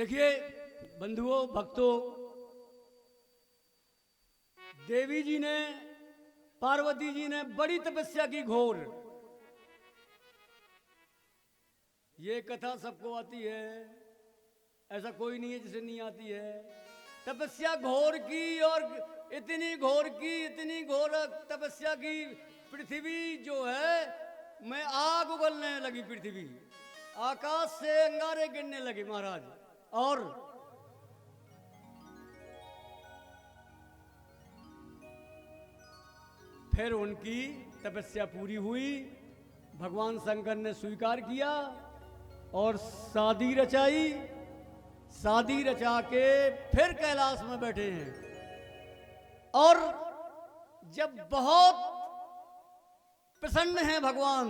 देखिए बंधुओं भक्तों, देवी जी ने, पार्वती जी ने बड़ी तपस्या की घोर। ये कथा सबको आती है, ऐसा कोई नहीं है जिसे नहीं आती है। तपस्या घोर की, और इतनी घोर की, इतनी घोर तपस्या की, पृथ्वी जो है में आग उगलने लगी। पृथ्वी, आकाश से अंगारे गिरने लगे महाराज। और फिर उनकी तपस्या पूरी हुई, भगवान शंकर ने स्वीकार किया और शादी रचाई। शादी रचा के फिर कैलाश में बैठे हैं। और जब बहुत प्रसन्न हैं भगवान,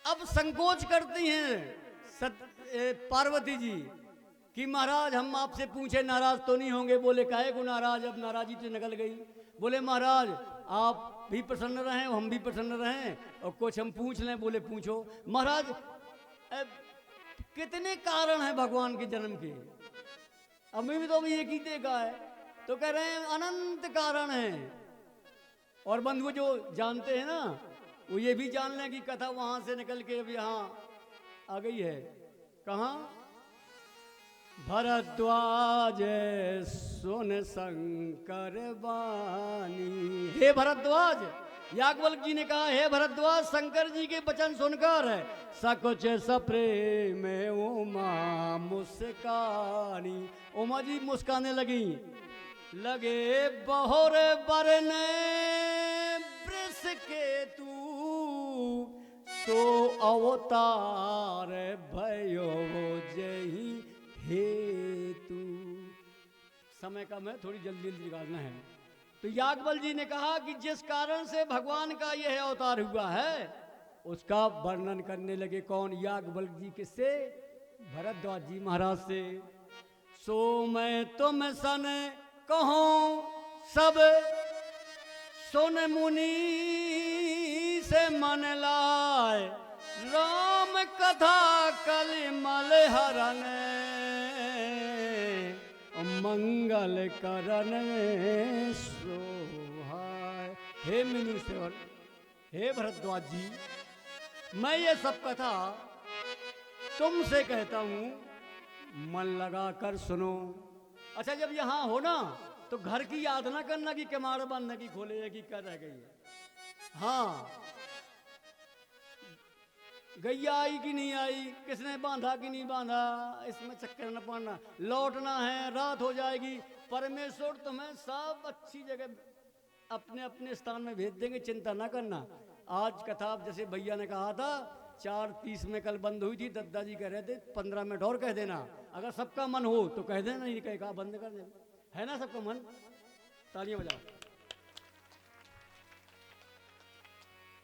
अब संकोच करती हैं पार्वती जी कि महाराज हम आपसे पूछे नाराज तो नहीं होंगे। बोले काहे को नाराज, अब नाराजी तो निकल गई। बोले महाराज आप भी प्रसन्न रहें, हम भी प्रसन्न रहें, और कुछ हम पूछ लें। बोले पूछो महाराज। कितने कारण हैं भगवान के जन्म के, अभी भी तो अभी एक ही देखा है, तो कह रहे हैं अनंत कारण हैं। और बंधु जो जानते हैं ना, वो ये भी जान लें कि कथा वहां से निकल के अब यहाँ आ गई है। कहाँ? भरद्वाज सुन शंकर बानी। हे भरद्वाज, याज्ञवल्क्य जी ने कहा, हे भरद्वाज शंकर जी के वचन सुनकर सकुच सप्रेम उमा मुस्कानी। उमा जी मुस्काने लगी। लगे बहुर बरने वृष के तू, तो अवतार भयो जही हेतु। समय का मैं थोड़ी जल्दी निकालना है। तो याज्ञवल्क्य जी ने कहा कि जिस कारण से भगवान का यह अवतार हुआ है उसका वर्णन करने लगे। कौन? याज्ञवल्क्य जी। किससे? भरद्वाज जी महाराज से। सो मैं तुम सन कहूं सब, सुन मुनि से मन लाए, राम कथा कलिमल हरण, मंगल करण सोहाय। हे मुनीश्वर, हे भरद्वाज जी, मैं ये सब कथा तुमसे कहता हूं, मन लगा कर सुनो। अच्छा, जब यहां हो ना तो घर की याद ना करना कि किमाड़ बंद की खोले कि क्या रह गई है। हाँ, गैया आई कि नहीं आई, किसने बांधा कि नहीं बांधा, इसमें चक्कर न पड़ना। लौटना है, रात हो जाएगी, परमेश्वर तुम्हें सब अच्छी जगह अपने अपने स्थान में भेज देंगे, चिंता ना करना। आज कथा जैसे भैया ने कहा था 4:30 में कल बंद हुई थी, दद्दा जी कह रहे थे 15 मिनट और कह देना। अगर सबका मन हो तो कह देना, नहीं कहा बंद कर देना। है ना सबका मन? तालियां बजाओ।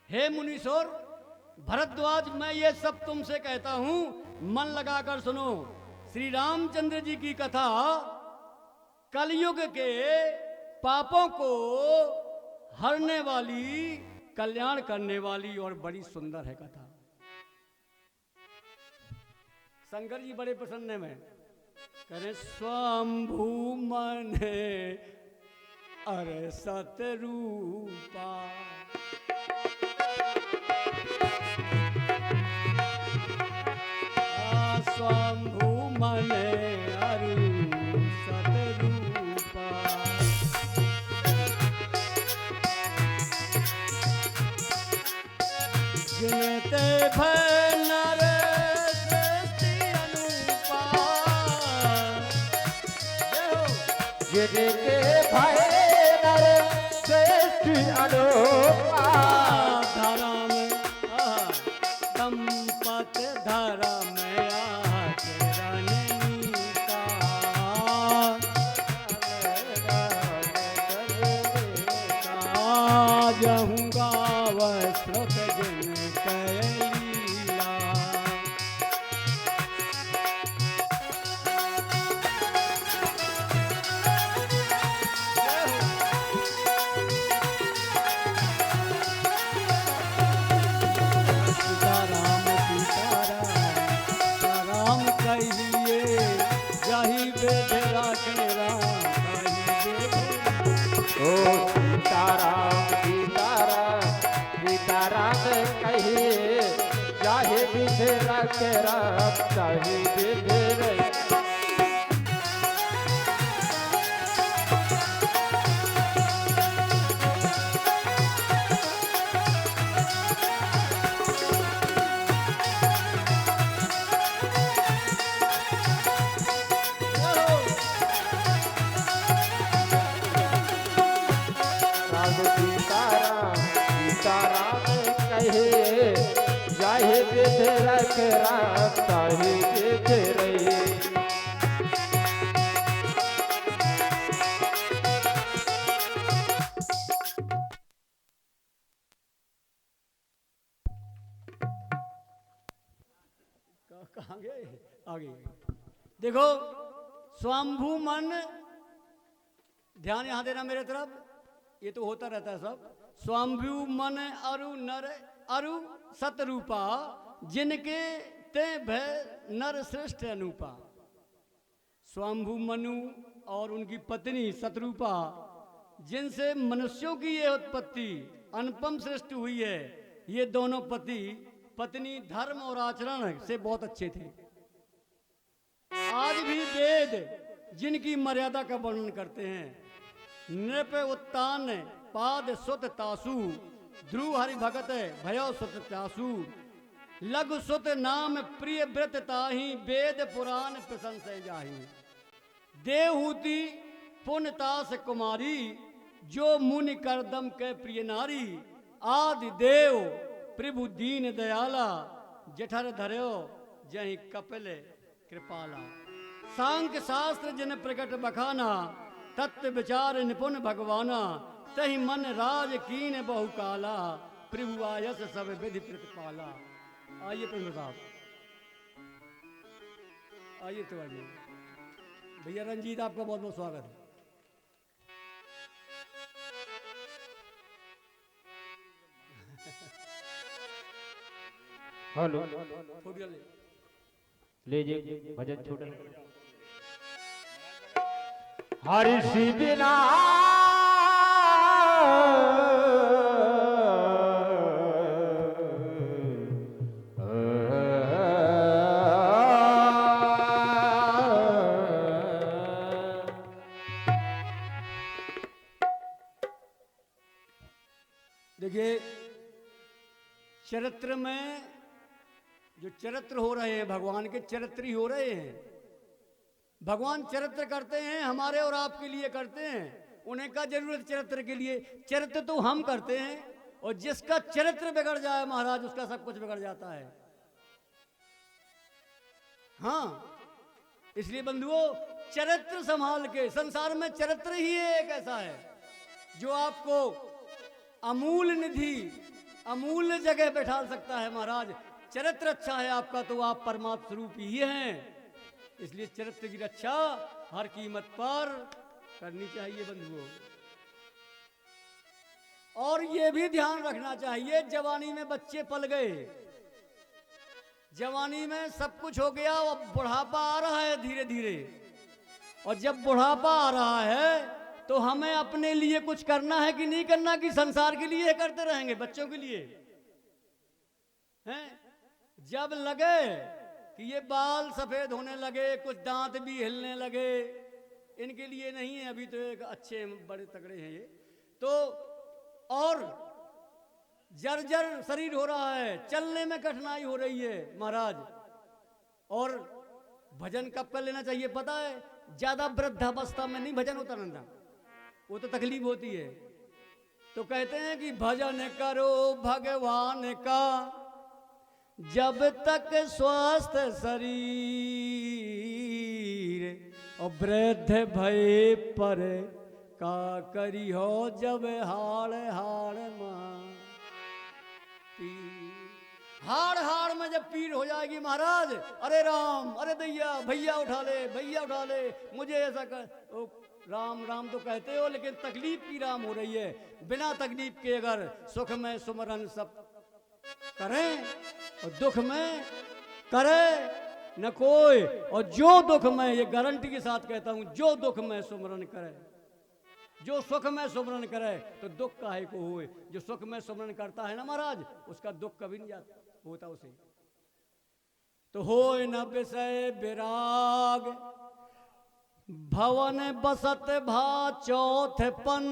हे मुनीश्वर भरद्वाज, मैं ये सब तुमसे कहता हूं, मन लगाकर सुनो। श्री रामचंद्र जी की कथा कलयुग के पापों को हरने वाली, कल्याण करने वाली और बड़ी सुंदर है कथा। शंकर जी बड़े प्रसन्न है। मैं कह रहे स्वयंभू मन अरे सतरूपा, स्वयंभू मन अरु सतरूपा, जिनते भय नर सृष्टि अनुपा, जिनते भय नर सृष्टि अनुपा, धरा में दंपत धरा में आचरण नीता, जहूँ गाव श्रुत जिन कैलीला। सीताराम सीताराम, राम कही जाहे बिधरा के राम चाहे बिधरे राम सीताराम सीताराम कहे जाहे बिधरा के राम चाहे बिधरे कहाँ गए आगे देखो स्वाम्भू मन ध्यान यहां देना मेरे तरफ ये तो होता रहता है सब स्वाम्भू मन अरु नर अरु सतरूपा जिनके ते भय नर श्रेष्ठ अनुपा स्वाम्भू मनु और उनकी पत्नी सतरूपा जिनसे मनुष्यों की ये उत्पत्ति अनुपम श्रेष्ठ हुई है ये दोनों पति पत्नी धर्म और आचरण से बहुत अच्छे थे आज भी वेद जिनकी मर्यादा का वर्णन करते हैं नृप उत्तान पाद सुत तासु ध्रुव हरि भगत भयो सुत तासु लघु सुत नाम प्रिय व्रत ताही वेद पुराण प्रशंसय जाही देवहूति पुनतास कुमारी जो मुनि करदम के प्रिय नारी आदि देव प्रभु दीन दयाला जठर धर्यो जहि कपिल कृपाला सांख्य शास्त्र जिन प्रकट बखाना तत्व विचार निपुण भगवाना तहि मन राज कीन बहु काला प्रभु आयस सब विधि प्रतिपाला। आइए प्रभु साहब आइए तो आइए भैया रंजीत आपका बहुत बहुत स्वागत है। हेलो फोटो ले लीजिए भजन छोड़ हरि सी बिना देखिए चरित्र में जो चरित्र हो रहे हैं भगवान के चरित्र ही हो रहे हैं। भगवान चरित्र करते हैं हमारे और आपके लिए करते हैं उन्हें का जरूरत चरित्र के लिए चरित्र तो हम करते हैं और जिसका चरित्र बिगड़ जाए महाराज उसका सब कुछ बिगड़ जाता है। हाँ इसलिए बंधुओं चरित्र संभाल के संसार में चरित्र ही एक ऐसा है जो आपको अमूल्य निधि अमूल्य जगह बैठा सकता है। महाराज चरित्र अच्छा है आपका तो आप परमात्मा स्वरूप ही हैं। इसलिए चरित्र की रक्षा हर कीमत पर करनी चाहिए बंधुओं। और ये भी ध्यान रखना चाहिए जवानी में बच्चे पल गए जवानी में सब कुछ हो गया अब बुढ़ापा आ रहा है धीरे धीरे और जब बुढ़ापा आ रहा है तो हमें अपने लिए कुछ करना है कि नहीं करना कि संसार के लिए करते रहेंगे बच्चों के लिए हैं। जब लगे कि ये बाल सफेद होने लगे कुछ दांत भी हिलने लगे इनके लिए नहीं है अभी तो एक अच्छे बड़े तगड़े हैं ये तो और जर्जर शरीर हो रहा है चलने में कठिनाई हो रही है महाराज। और भजन कब कर लेना चाहिए पता है ज्यादा वृद्धावस्था में नहीं भजन होता नंदा वो तो तकलीफ होती है। तो कहते हैं कि भजन करो भगवान का जब तक स्वस्थ शरीर और वृद्ध भय पर का करी हो जब हाड़ हाड़ हाड़ हाड़ में जब पीड़ हो जाएगी महाराज अरे राम अरे दैया भैया उठा ले मुझे ऐसा कर ओ, राम राम तो कहते हो लेकिन तकलीफ की राम हो रही है। बिना तकलीफ के अगर सुख में सुमरन सब करें और दुख में करे न कोई और जो दुख में ये गारंटी के साथ कहता हूं जो दुख में सुमरन करे जो सुख में सुमरन करे तो दुख काहे को होए। जो सुख में सुमरन करता है ना महाराज उसका दुख कभी नहीं जाता होता उसे। तो होय न विषय विराग, भवन बसत भा चौथपन,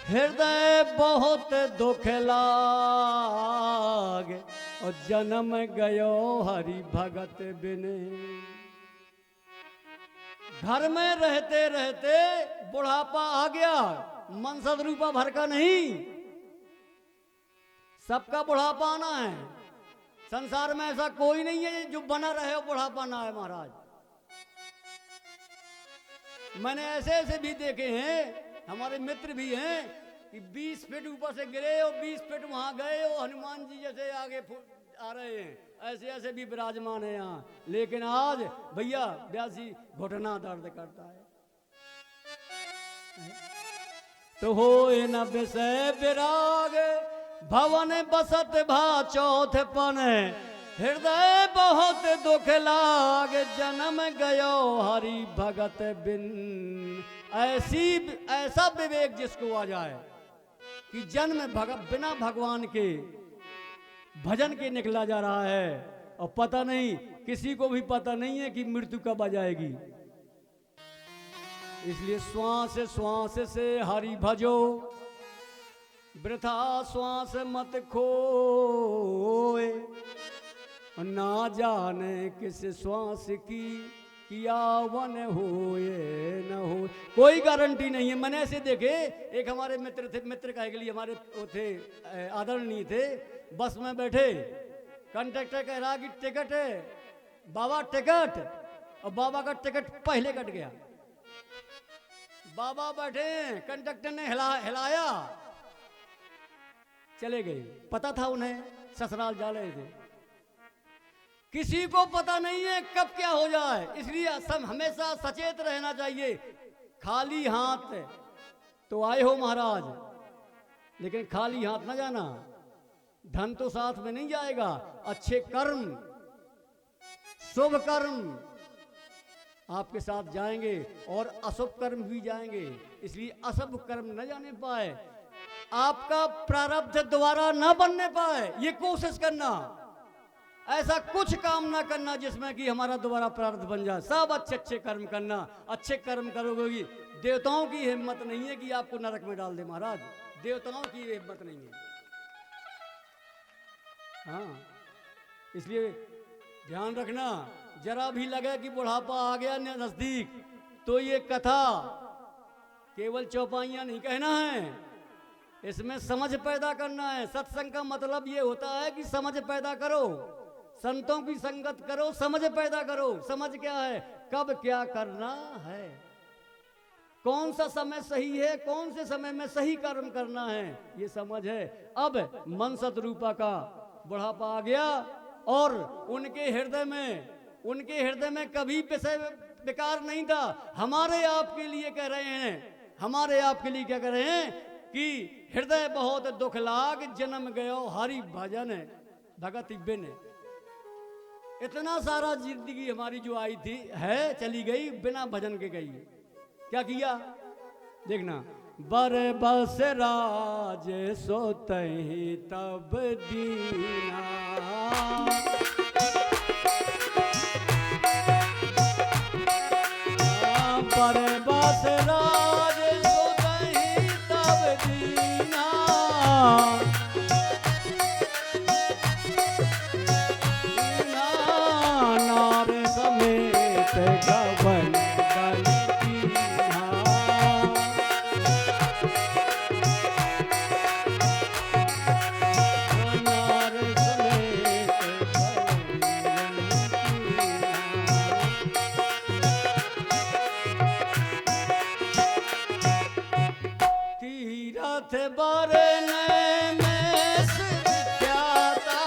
हृदय बहुत दुख लाग, और जन्म गयो हरि भगत बिने। घर में रहते रहते बुढ़ापा आ गया, मनसद रूपा भर का नहीं, सबका बुढ़ापा आना है। संसार में ऐसा कोई नहीं है जो बना रहे और बुढ़ापा ना है महाराज। मैंने ऐसे ऐसे भी देखे हैं, हमारे मित्र भी हैं कि 20 फीट ऊपर से गिरे और 20 फीट वहां गए और हनुमान जी जैसे आगे आ रहे हैं, ऐसे ऐसे भी विराजमान है यहाँ। लेकिन आज भैया व्यासी घुटना दर्द करता है। तो होए न विषय विराग, भवन बसत भा चौथपन, हृदय बहुत दुख लाग, जन्म गयो हरि भगत बिन। ऐसा विवेक जिसको आ जाए कि जन्म बिना भगवान के भजन के निकला जा रहा है, और पता नहीं, किसी को भी पता नहीं है कि मृत्यु कब आ जाएगी। इसलिए श्वास श्वास से हरि भजो, वृथा श्वास मत खोए, ना जाने किस श्वास की किया वन होए न हो। कोई गारंटी नहीं है। मैंने ऐसे देखे, एक हमारे मित्र थे, मित्र कहे के लिए हमारे वो थे, आदरणीय थे, बस में बैठे, कंडक्टर कह रहा कि टिकट है बाबा, टिकट, और बाबा का टिकट पहले कट गया। बाबा बैठे, कंडक्टर ने हिलाया, चले गए। पता था उन्हें ससुराल जा रहे थे। किसी को पता नहीं है कब क्या हो जाए, इसलिए सब हमेशा सचेत रहना चाहिए। खाली हाथ तो आए हो महाराज, लेकिन खाली हाथ ना जाना। धन तो साथ में नहीं जाएगा, अच्छे कर्म, शुभ कर्म आपके साथ जाएंगे और अशुभ कर्म भी जाएंगे। इसलिए अशुभ कर्म न जाने पाए, आपका प्रारब्ध दोबारा न बनने पाए, ये कोशिश करना। ऐसा कुछ काम ना करना जिसमें कि हमारा दोबारा प्रारब्ध बन जाए। सब अच्छे अच्छे कर्म करना। अच्छे कर्म करोगे, देवताओं की हिम्मत नहीं है कि आपको नरक में डाल दे महाराज, देवताओं की हिम्मत नहीं है। हाँ, इसलिए ध्यान रखना, जरा भी लगे कि बुढ़ापा आ गया नजदीक, तो ये कथा केवल चौपाइयां नहीं कहना है, इसमें समझ पैदा करना है। सत्संग का मतलब ये होता है कि समझ पैदा करो, संतों की संगत करो, समझ पैदा करो। समझ क्या है? कब क्या करना है, कौन सा समय सही है, कौन से समय में सही कर्म करना है, ये समझ है। अब मनसत रूपा का बुढ़ापा आ गया और उनके हृदय में कभी विषय विकार नहीं था। हमारे आपके लिए कह रहे हैं, हमारे आपके लिए क्या कह रहे हैं कि हृदय बहुत दुख लाग, जन्म गयो हरि भजन भगत बिन। इतना सारा जिंदगी हमारी जो आई थी है, चली गई, बिना भजन के गई। क्या किया देखना, बर बस राज सोतहि तब दीना, बर बस राज सोतहि तब दीना, नार समेत गवन बरने में सिख्याता,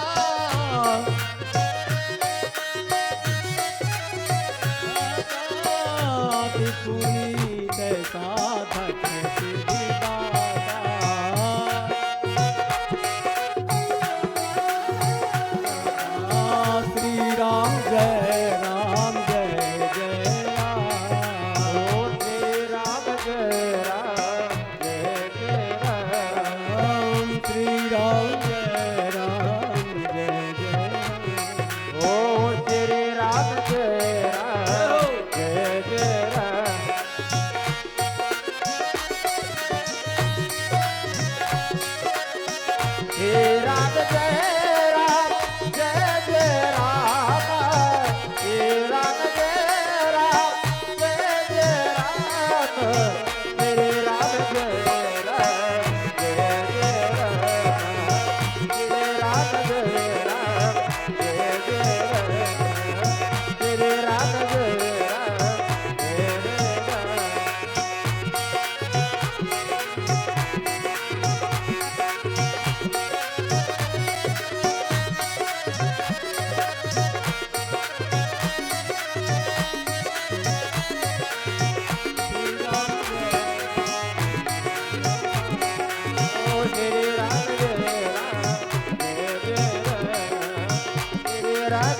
पुनीत साधक सिद्धिदाता, श्री राम जय राम जय जय राम, श्री राम जय राम जय जय राम, श्री राम जय राम जय जय राम, ओ श्री राम जय राम जय जय राम श्री राम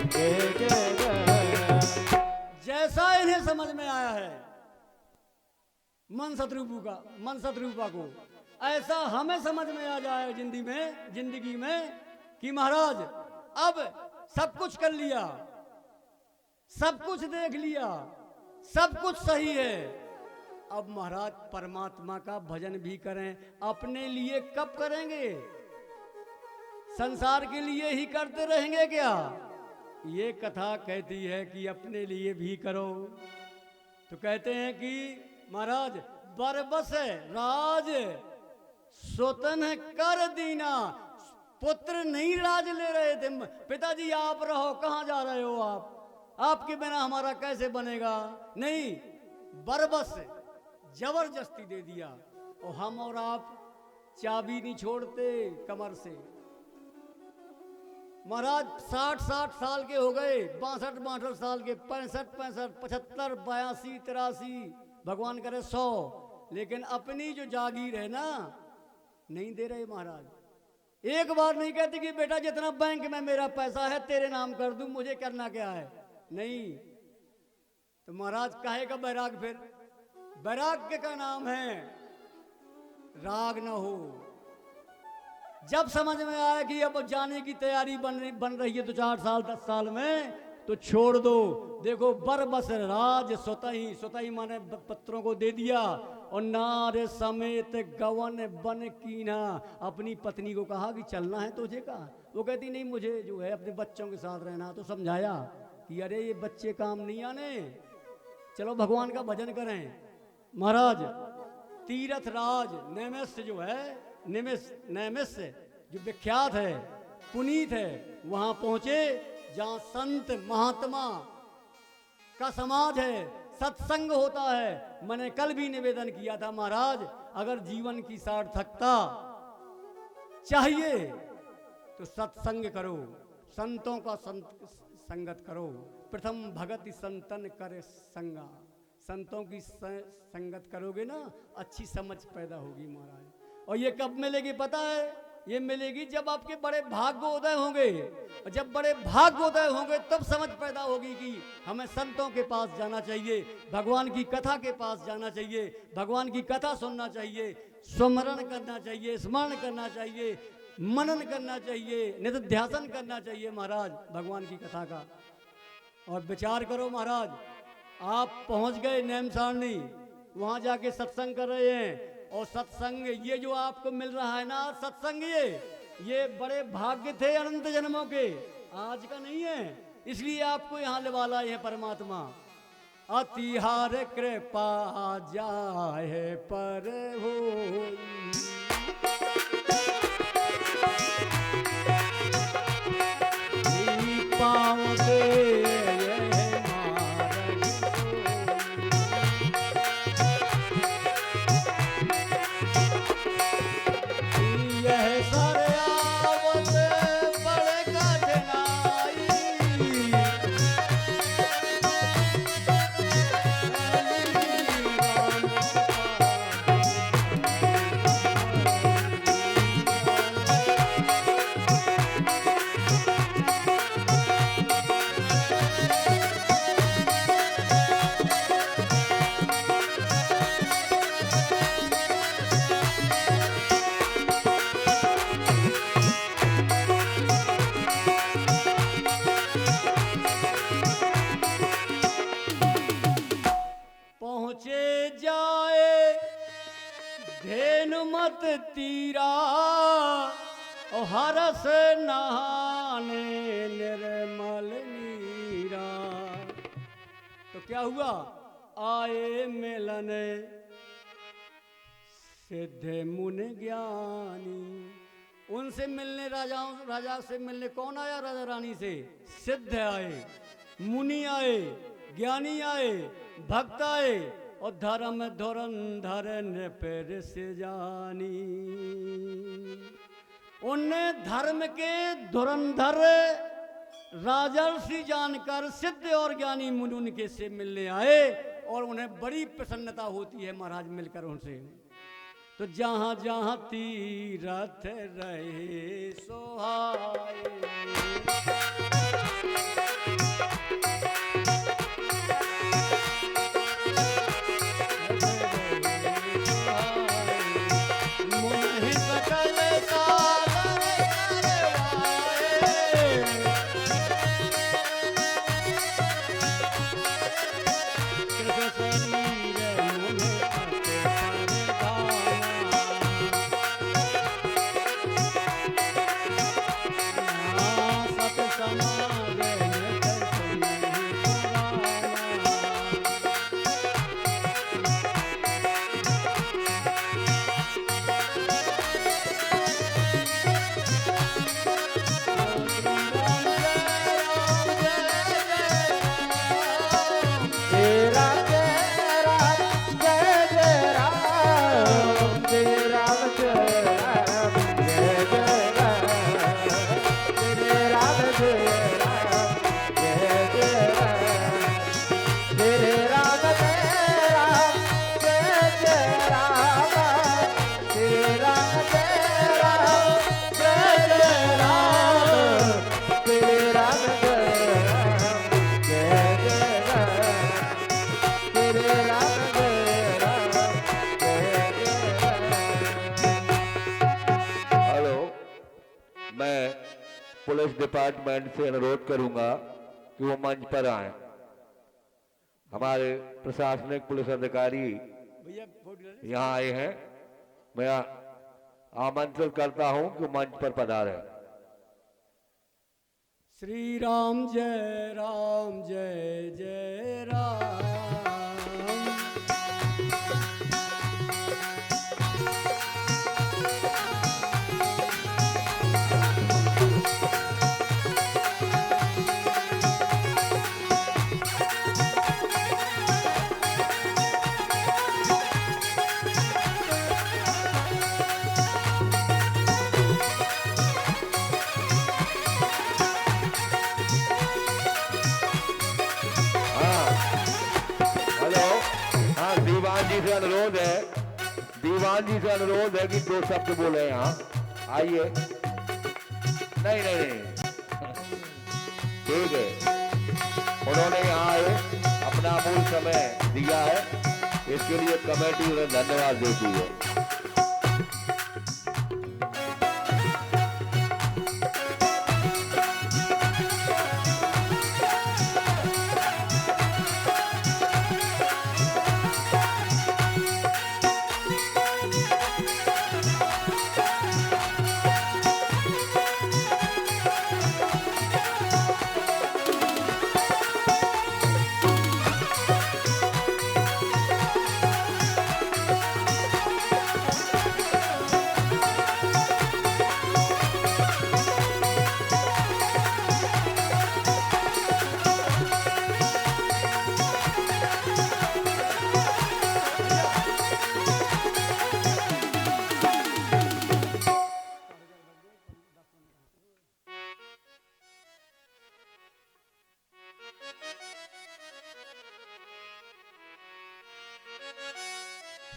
जय जय जय। जैसा इन्हें समझ में आया है मन शत्रुपा को, ऐसा हमें समझ में आ जाए जिंदगी में कि महाराज अब सब कुछ कर लिया, सब कुछ देख लिया, सब कुछ सही है, अब महाराज परमात्मा का भजन भी करें। अपने लिए कब करेंगे? संसार के लिए ही करते रहेंगे क्या? ये कथा कहती है कि अपने लिए भी करो। तो कहते हैं कि महाराज बरबस राज स्वतन कर दीना। पुत्र नहीं राज ले रहे थे, पिताजी आप रहो, कहाँ जा रहे हो आप, आपके बिना हमारा कैसे बनेगा? नहीं, बरबस जबरदस्ती दे दिया। और हम और आप चाबी नहीं छोड़ते कमर से। महाराज 60 साल के हो गए, 62 साल के, 65 75 82 83, भगवान करे 100, लेकिन अपनी जो जागीर है ना नहीं दे रहे महाराज। एक बार नहीं कहते कि बेटा जितना बैंक में मेरा पैसा है तेरे नाम कर दूं, मुझे करना क्या है? नहीं। तो महाराज काहे का बैराग? फिर वैराग्य का नाम है राग न हो। जब समझ में आया कि अब जाने की तैयारी बन रही है, तो 4 साल 10 साल में, तो छोड़ दो। देखो बरबस राज स्वतः ही माने पत्रों को दे दिया। और नारे समेत गवन बन कीना, अपनी पत्नी को कहा कि चलना है तुझे का? वो कहती नहीं, मुझे जो है अपने बच्चों के साथ रहना। तो समझाया कि अरे ये बच्चे काम नहीं आने, चलो भगवान का भजन करें। महाराज तीर्थ राज नैमिष जो है, नैमिष जो विख्यात है, पुनीत है, वहां पहुंचे जहां संत महात्मा का समाज है, सत्संग होता है। मैंने कल भी निवेदन किया था महाराज, अगर जीवन की सार्थकता चाहिए तो सत्संग करो, संतों का संगत करो। प्रथम भगति संतन करे संगा, संतों की संगत करोगे ना, अच्छी समझ पैदा होगी महाराज। और ये कब मिलेगी पता है? ये मिलेगी जब आपके बड़े भाग्योदय होंगे। और जब बड़े भाग्योदय होंगे तब समझ पैदा होगी कि हमें संतों के पास जाना चाहिए, भगवान की कथा के पास जाना चाहिए, भगवान की कथा सुनना चाहिए, स्मरण करना चाहिए, स्मरण करना चाहिए, मनन करना चाहिए, निधिध्यासन करना चाहिए महाराज भगवान की कथा का। और विचार करो महाराज, आप पहुंच गए नेमसारणी, वहां जाके सत्संग कर रहे हैं। और सत्संग ये जो आपको मिल रहा है ना, सत्संग ये बड़े भाग्य थे अनंत जन्मों के, आज का नहीं है। इसलिए आपको यहाँ लेवा लाए हैं परमात्मा। अतिहार कृपा जाए पर हो, पाँव दे तीरा और हरस नहाने निर्मल नीरा। तो क्या हुआ? आए मिलन सिद्ध मुन ज्ञानी। उनसे मिलने राजा से मिलने कौन आया? राजा रानी से। सिद्ध आए, मुनि आए, ज्ञानी आए, भक्त आए, और धर्म धुरंधर पैर से जानी। उनने धर्म के धुरंधर राजर्षि जानकर सिद्ध और ज्ञानी मुनि उनके से मिलने आए और उन्हें बड़ी प्रसन्नता होती है महाराज मिलकर उनसे। तो जहां जहां तीरथ रहे सोहाए, मुनि सकल सागर करवाए, कृत शरीर मुनि अति परधामा, सत समागम तेरा जय राम जय जय राम, तेरे राम जय राम जय जय राम, तेरे राम जय राम जय जय राम, तेरे राम जय राम जय जय राम, तेरे राम जय राम जय जय राम, तेरे राम जय राम जय जय राम, तेरे राम जय राम जय जय राम। हेलो, मैं पुलिस डिपार्टमेंट से अनुरोध करूंगा कि वो मंच पर आए। हमारे प्रशासनिक पुलिस अधिकारी भैया फोटो ले लो। यहाँ आए हैं। मैं आमंत्रित करता हूं कि मंच पर पधारें। श्री राम जय जय राम। हेलो, हाँ, दीवान जी से अनुरोध है, दीवान जी से अनुरोध है कि 2 शब्द बोले यहाँ। आइए। नहीं नहीं नहीं, ठीक है। उन्होंने यहाँ आए अपना अमूल्य समय दिया है, इसके लिए कमेटी उन्हें धन्यवाद देती है।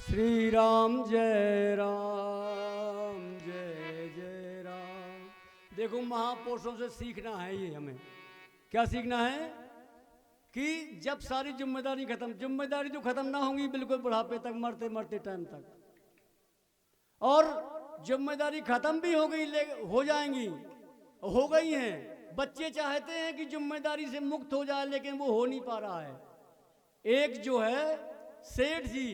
श्री राम जय जय राम। देखो महापुरुषों से सीखना है ये हमें। क्या सीखना है कि जब सारी जिम्मेदारी खत्म, जिम्मेदारी तो खत्म ना होंगी बिल्कुल बुढ़ापे तक, मरते मरते टाइम तक, और जिम्मेदारी खत्म भी हो गई हो जाएंगी, हो गई हैं। बच्चे चाहते हैं कि जिम्मेदारी से मुक्त हो जाए, लेकिन वो हो नहीं पा रहा है। एक जो है सेठ जी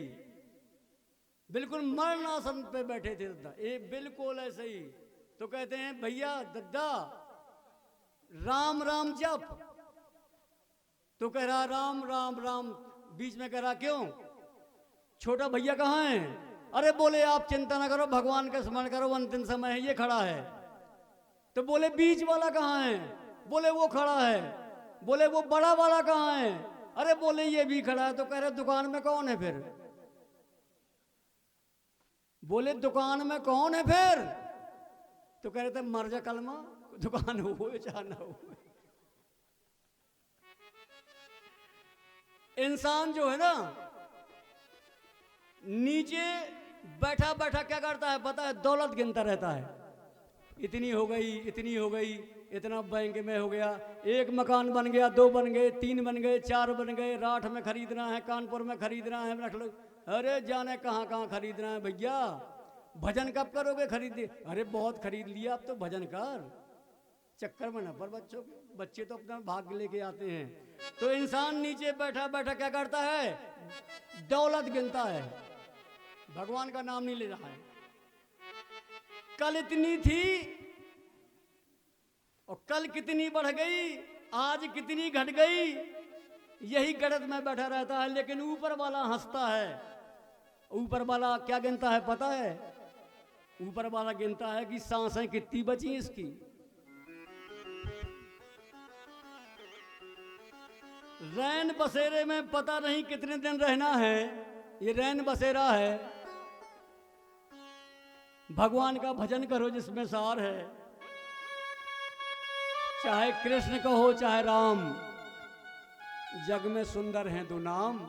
बिल्कुल मरणासन पे बैठे थे दद्दा, बिल्कुल ऐसे ही। तो कहते हैं भैया दद्दा राम राम जप। तो कह रहा राम राम राम, बीच में कह रहा क्यों, छोटा भैया कहाँ है? अरे बोले आप चिंता ना करो, भगवान का स्मरण करो, अंतिम समय है, ये खड़ा है। तो बोले बीच वाला कहाँ है? बोले वो खड़ा है। बोले वो बड़ा वाला कहाँ है? अरे बोले ये भी खड़ा है। तो कह रहे दुकान में कौन है फिर? बोले दुकान में कौन है फिर? तो कह रहे थे मर जा कलमा, दुकान हो चाहे ना हो। इंसान जो है ना नीचे बैठा बैठा क्या करता है पता है? दौलत गिनता रहता है, इतनी हो गई, इतनी हो गई, इतना बैंक में हो गया, एक मकान बन गया, 2 बन गए, 3 बन गए, 4 बन गए, राठ में खरीदना है, कानपुर में खरीदना है, रख लो। अरे जाने कहाँ कहाँ खरीदना है भैया, भजन कब करोगे खरीदे? अरे बहुत खरीद लिया, अब तो भजन कर, चक्कर में न पर बच्चों के, बच्चे तो अपना भाग लेके आते हैं। तो इंसान नीचे बैठा बैठा क्या करता है? दौलत गिनता है, भगवान का नाम नहीं ले रहा है। कल इतनी थी और कल कितनी बढ़ गई, आज कितनी घट गई, यही गणित में बैठा रहता है। लेकिन ऊपर वाला हंसता है। ऊपर वाला क्या गिनता है पता है? ऊपर वाला गिनता है कि सांसें कितनी बची इसकी। रैन बसेरे में पता नहीं कितने दिन रहना है, ये रैन बसेरा है। भगवान का भजन करो जिसमें सार है, चाहे कृष्ण का हो चाहे राम, जग में सुंदर हैं दो नाम।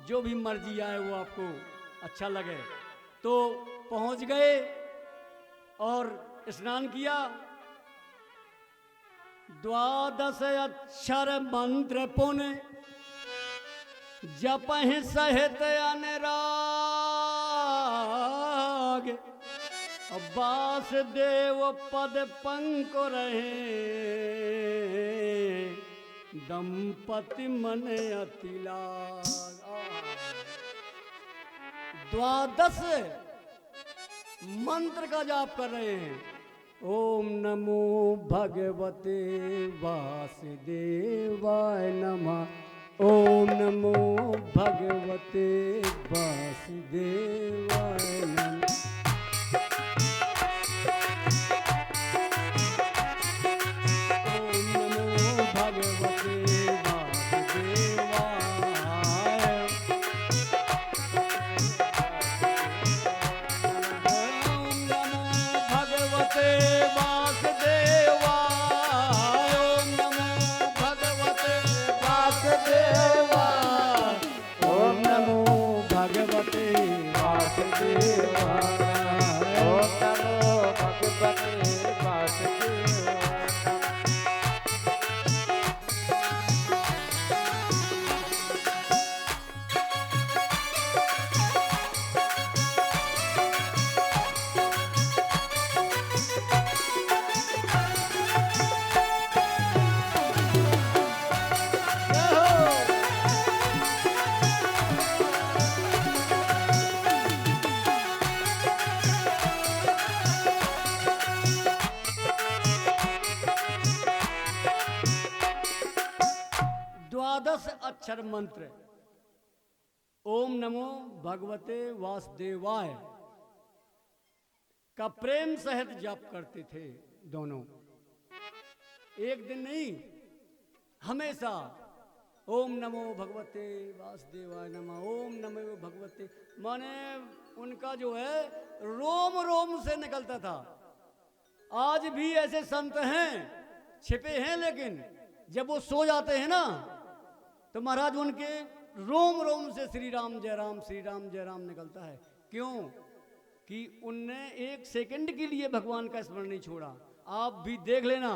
जो भी मर्जी आए वो आपको अच्छा लगे। तो पहुंच गए और स्नान किया। 12 अक्षर मंत्र पुण्य जपहि सहित अनुराग, वासुदेव पद पंकुर दंपति मन अति लाग। 12 मंत्र का जाप कर रहे हैं। ओम नमो भगवते वासुदेवाय नमः, ओम नमो भगवते वासुदेवाय नमः। अक्षर मंत्र ओम नमो भगवते वासुदेवाय का प्रेम सहित जाप करते थे दोनों। एक दिन नहीं, हमेशा ओम नमो भगवते वासुदेवाय नमः, ओम नमो भगवते, माने उनका जो है रोम रोम से निकलता था। आज भी ऐसे संत हैं, छिपे हैं, लेकिन जब वो सो जाते हैं ना तो महाराज उनके रोम रोम से श्री राम जय राम, श्री राम जय राम निकलता है। क्यों? कि उनने एक सेकंड के लिए भगवान का स्मरण नहीं छोड़ा। आप भी देख लेना,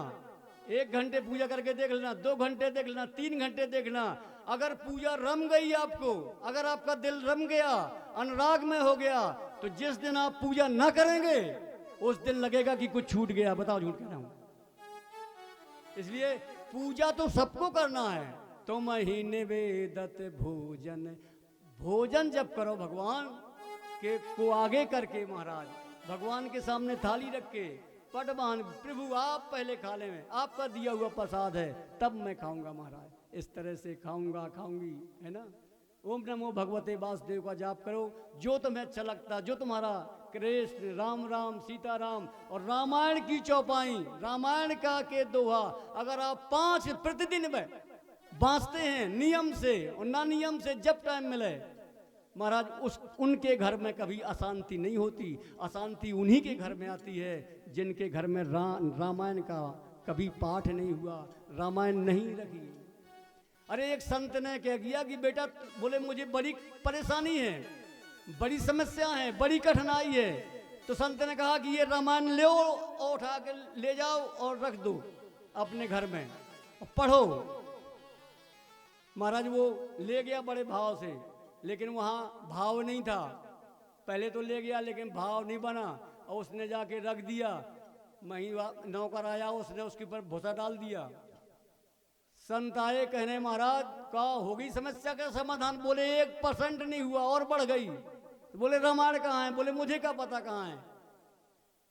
1 घंटे पूजा करके देख लेना, 2 घंटे देख लेना, 3 घंटे देखना। अगर पूजा रम गई आपको, अगर आपका दिल रम गया, अनुराग में हो गया, तो जिस दिन आप पूजा ना करेंगे उस दिन लगेगा कि कुछ छूट गया। बताओ झूठ कह रहा हूं? इसलिए पूजा तो सबको करना है। तो ही निवेदत भोजन, भोजन जब करो भगवान के को आगे करके, महाराज भगवान के सामने थाली रख के पट बांध, प्रभु आप पहले खा ले, में आपका दिया हुआ प्रसाद है तब मैं खाऊंगा महाराज, इस तरह से खाऊंगा खाऊंगी, है ना। ओम नमो भगवते वासुदेव का जाप करो, जो तुम्हें अच्छा लगता, जो तुम्हारा कृष्ण राम राम सीता राम और रामायण की चौपाई, रामायण का के दोहा अगर आप 5 प्रतिदिन में बांचते हैं नियम से और ना नियम से, जब टाइम मिले महाराज उस उनके घर में कभी अशांति नहीं होती। अशांति उन्हीं के घर में आती है जिनके घर में रामायण का कभी पाठ नहीं हुआ, रामायण नहीं रखी। अरे एक संत ने कह दिया कि बेटा, बोले मुझे बड़ी परेशानी है, बड़ी समस्या है, बड़ी कठिनाई है। तो संत ने कहा कि ये रामायण ले और उठा के ले जाओ और रख दो अपने घर में और पढ़ो। महाराज वो ले गया बड़े भाव से, लेकिन वहाँ भाव नहीं था। पहले तो ले गया लेकिन भाव नहीं बना और उसने जाके रख दिया। वहीं नौकर आया, उसने उसके ऊपर भूसा डाल दिया। संत आए कहने महाराज का होगी समस्या का समाधान? बोले 1% नहीं हुआ और बढ़ गई। बोले रामायण कहाँ है? बोले मुझे क्या पता कहाँ है।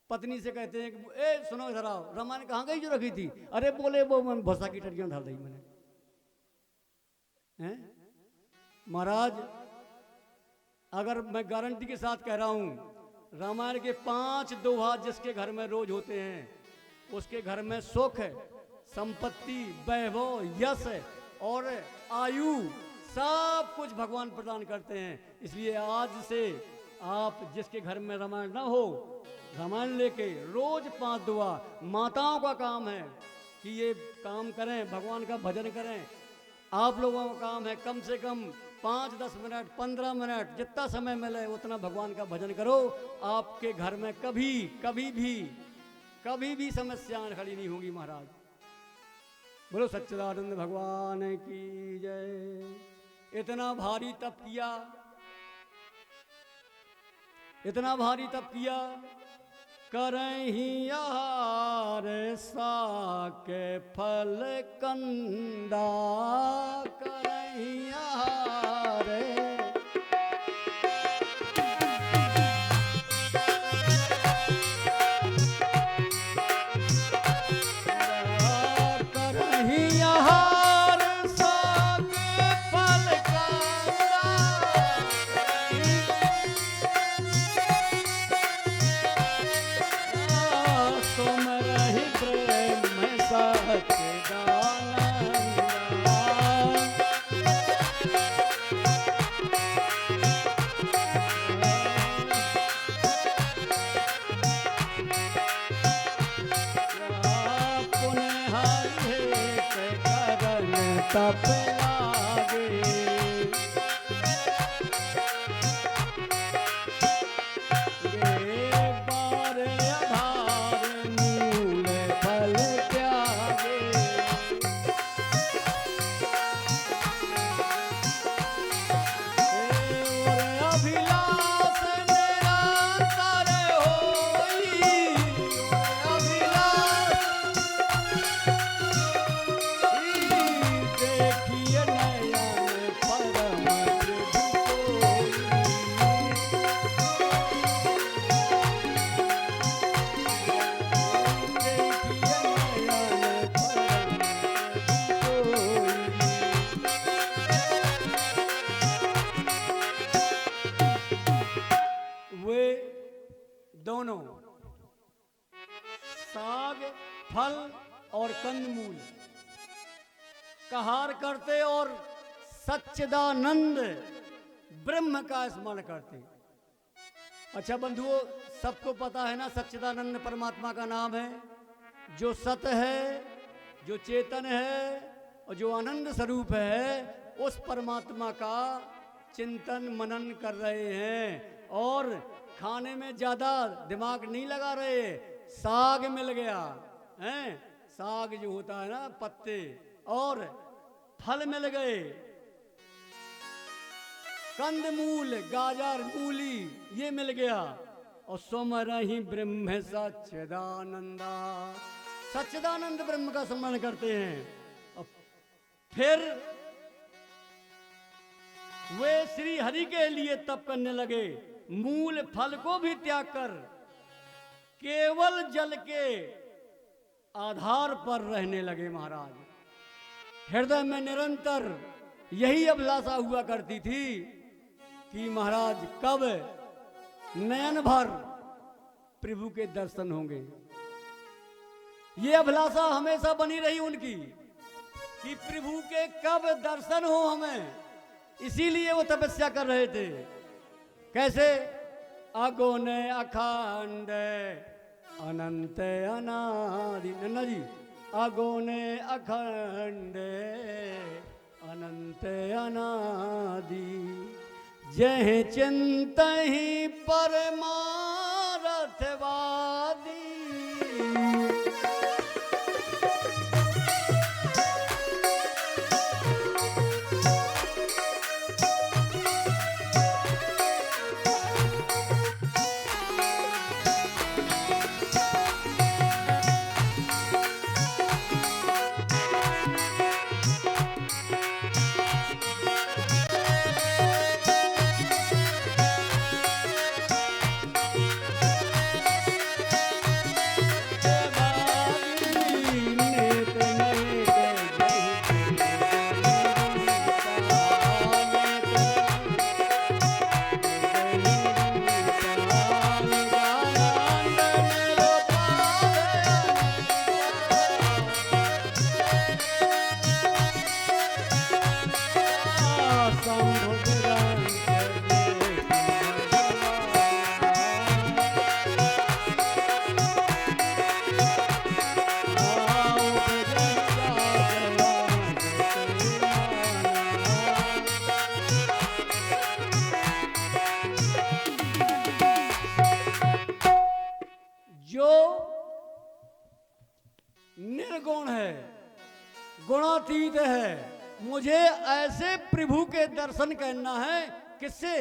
पत्नी से कहते हैं कि ए सुनो इधर आओ, रामायण कहाँ गई जो रखी थी? अरे बोले वो भूसा की टटियों डाल दी मैंने। हैं महाराज, अगर मैं गारंटी के साथ कह रहा हूं, रामायण के 5 दोहा जिसके घर में रोज होते हैं, उसके घर में सुख, संपत्ति, वैभव, यश और आयु सब कुछ भगवान प्रदान करते हैं। इसलिए आज से आप जिसके घर में रामायण ना हो, रामायण लेके रोज 5 दुआ, माताओं का काम है कि ये काम करें, भगवान का भजन करें। आप लोगों का काम है कम से कम 5-10 मिनट, 15 मिनट, जितना समय मिले उतना भगवान का भजन करो। आपके घर में कभी भी समस्याएं खड़ी नहीं होंगी। महाराज बोलो सच्चिदानंद भगवान की जय। इतना भारी तप किया, इतना भारी तप किया, करही आहार साके फल कंदा, करही आहार। करही आहार साके फल कंदा, सुमरहि प्रेम सच्चिदानंदा। पुनः हेत करन तप लागे, दोनों साग, फल और कंदमूल कहार करते और सच्चिदानंद ब्रह्म का स्मरण करते। अच्छा बंधुओं, सबको पता है ना सच्चिदानंद परमात्मा का नाम है, जो सत है, जो चेतन है और जो आनंद स्वरूप है। उस परमात्मा का चिंतन मनन कर रहे हैं और खाने में ज्यादा दिमाग नहीं लगा रहे। साग मिल गया है, साग जो होता है ना पत्ते, और फल मिल गए, कंदमूल, गाजर, मूली ये मिल गया, और सुमरहि ब्रह्म सच्चिदानंदा, सच्चिदानंद ब्रह्म का स्मरण करते हैं। और फिर वे श्री हरि के लिए तप करने लगे, मूल फल को भी त्याग कर केवल जल के आधार पर रहने लगे। महाराज हृदय में निरंतर यही अभिलाषा हुआ करती थी कि महाराज कब नयन भर प्रभु के दर्शन होंगे। ये अभिलाषा हमेशा बनी रही उनकी कि प्रभु के कब दर्शन हो हमें। इसीलिए वो तपस्या कर रहे थे। कैसे? अगुण अखंड अनंत अनादि। नन्ना जी, अगुण अखंड अनंत अनादि, जह चिंत ही परमारथवादी। जो निर्गुण है, गुणातीत है, मुझे ऐसे प्रभु के दर्शन करना है। किससे?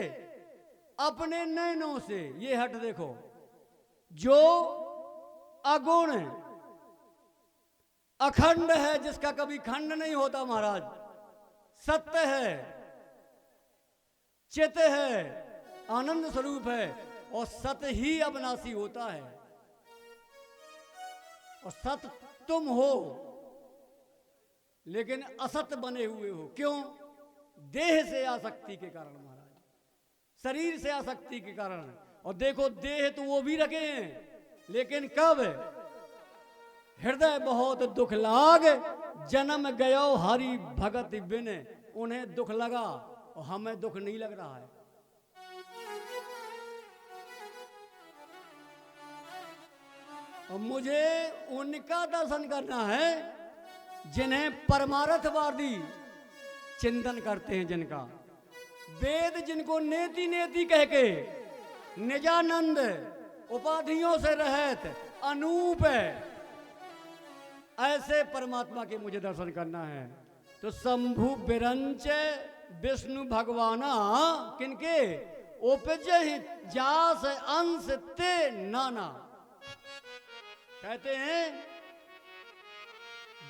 अपने नयनों से। ये हट देखो, जो अगुण अखंड है, जिसका कभी खंड नहीं होता महाराज, सत्य है, चित है, आनंद स्वरूप है, और सत्य ही अविनाशी होता है। और सत्य तुम हो, लेकिन असत्य बने हुए हो। क्यों? देह से आसक्ति के कारण महाराज, शरीर से आसक्ति के कारण। और देखो, देह तो वो भी रखे हैं, लेकिन कब? हृदय बहुत दुख लाग, जन्म गयो हरि भगत बिन। उन्हें दुख लगा और हमें दुख नहीं लग रहा है। और मुझे उनका दर्शन करना है जिन्हें परमार्थवादी चिंतन करते हैं, जिनका वेद, जिनको नेति नेति कह के निजानंद उपाधियों से रहित अनूप है, ऐसे परमात्मा के मुझे दर्शन करना है। तो शंभु बिरंच विष्णु भगवाना किनके? उपज जास अंश ते नाना। कहते हैं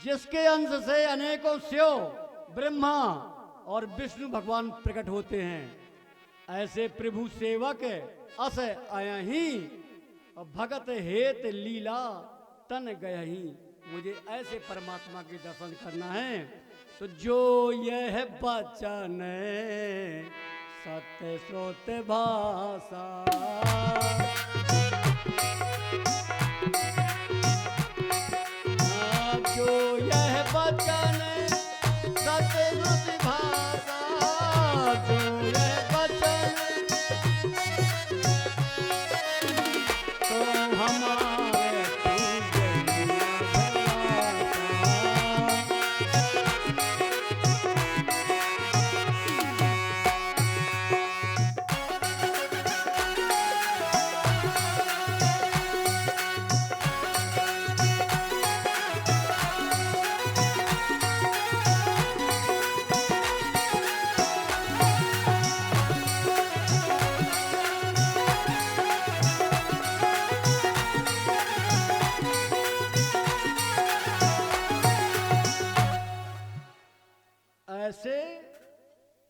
जिसके अंश से अनेकों स्यो ब्रह्मा और विष्णु भगवान प्रकट होते हैं, ऐसे प्रभु सेवक अस अयहि और भगत हेत लीला तन गयहि। मुझे ऐसे परमात्मा के दर्शन करना है। तो जो यह बचन सत्य श्रोत भाषा, जो यह बचन सत्य श्रुति भाषा, जो यह बचन तो हमारे ऐसे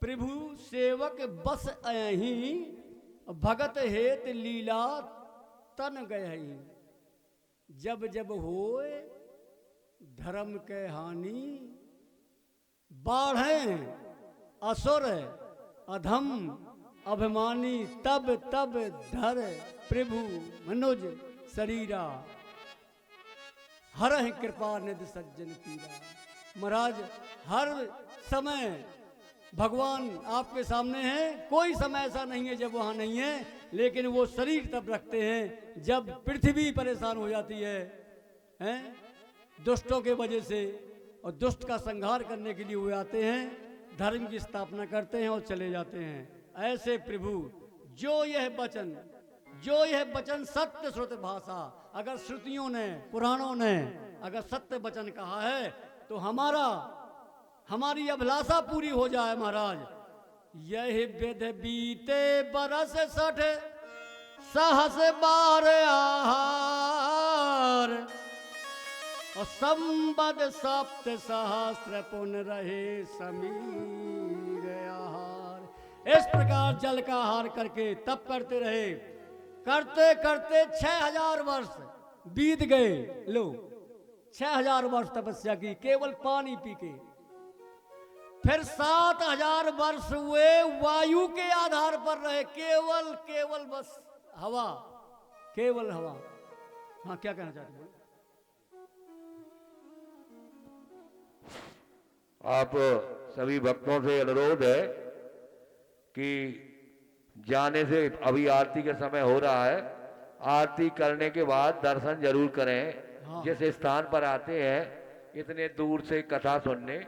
प्रभु सेवक बस अयहि भगत हेत लीला तन गयहि। जब जब होए धर्म के हानि, बाढ़े असुर अधम अभिमानी, तब तब धर प्रभु मनुज शरीरा, हरहि कृपा निधि सज्जन पीरा। महाराज, हर समय भगवान आपके सामने हैं, कोई समय ऐसा नहीं है जब वहाँ नहीं है, लेकिन वो शरीर तब रखते हैं जब पृथ्वी परेशान हो जाती है, हैं? दुष्टों के वजह से, और दुष्ट का संहार करने के लिए वो आते हैं, धर्म की स्थापना करते हैं और चले जाते हैं। ऐसे प्रभु जो यह वचन सत्य श्रुत भाषा, अगर श्रुतियों ने, पुराणों ने अगर सत्य वचन कहा है तो हमारी अभिलाषा पूरी हो जाए महाराज। यह विध बीते बरस 60 सहस बार आहार, और संबद सप्त सहस्र पुन रहे समीर आहार। इस प्रकार जल का आहार करके तप करते रहे, करते करते 6000 वर्ष बीत गए। लो 6000 वर्ष तपस्या की केवल पानी पी के। फिर 7000 वर्ष हुए वायु के आधार पर रहे, केवल बस हवा, केवल हवा। हाँ क्या कहना चाहते हैं? आप सभी भक्तों से अनुरोध है कि जाने से अभी आरती का समय हो रहा है, आरती करने के बाद दर्शन जरूर करें। हाँ। जिस स्थान पर आते हैं इतने दूर से कथा सुनने,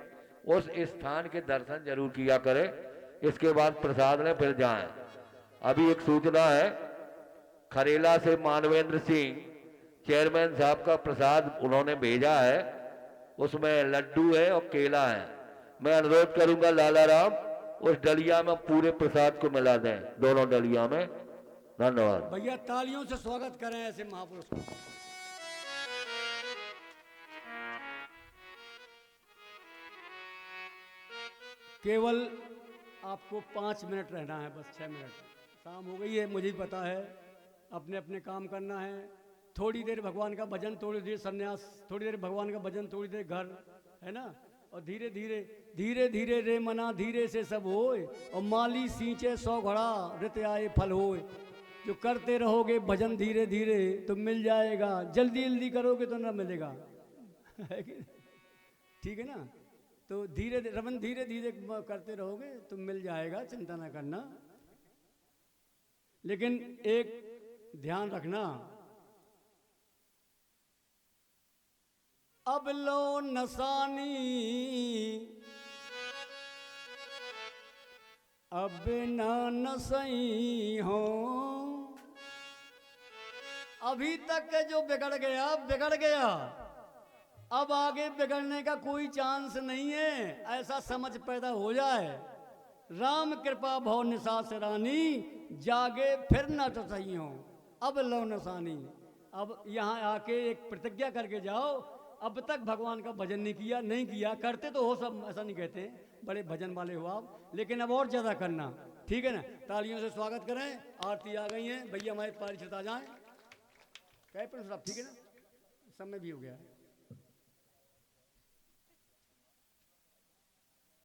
उस स्थान के दर्शन जरूर किया करें। इसके बाद प्रसाद में फिर जाएं। अभी एक सूचना है, खरेला से मानवेंद्र सिंह चेयरमैन साहब का प्रसाद उन्होंने भेजा है, उसमें लड्डू है और केला है। मैं अनुरोध करूंगा लाला राम उस डलिया में पूरे प्रसाद को मिला दें, दोनों डलिया में। धन्यवाद भैया, तालियों से स्वागत करें ऐसे महापुरुष को। केवल आपको 5 मिनट रहना है, बस 6 मिनट। शाम हो गई है, मुझे भी पता है, अपने अपने काम करना है। थोड़ी देर भगवान का भजन, थोड़ी देर सन्यास, थोड़ी देर भगवान का भजन, थोड़ी देर घर, है ना। और धीरे धीरे रे मना धीरे से सब होए, और माली सींचे 100 घड़ा रित आए फल होए। जो करते रहोगे भजन धीरे धीरे तो मिल जाएगा, जल्दी जल्दी करोगे तो ना मिलेगा। है कि नहीं? ठीक है ना। तो रमन धीरे धीरे करते रहोगे तो मिल जाएगा, चिंता ना करना। लेकिन एक ध्यान रखना, अब लो नसानी अब ना नसई हो। अभी तक के जो बिगड़ गया, अब आगे बिगड़ने का कोई चांस नहीं है, ऐसा समझ पैदा हो जाए। राम कृपा भव निसास रानी, जागे फिर न तो सही हो। अब लो नसानी, अब यहाँ आके एक प्रतिज्ञा करके जाओ, अब तक भगवान का भजन नहीं किया, करते तो हो सब, ऐसा नहीं कहते, बड़े भजन वाले हो आप, लेकिन अब और ज़्यादा करना। ठीक है ना। तालियों से स्वागत करें। आरती आ गई है, भैया हमारे पारिशद आ जाएं। कहे पर सब ठीक है ना, समय भी हो गया है।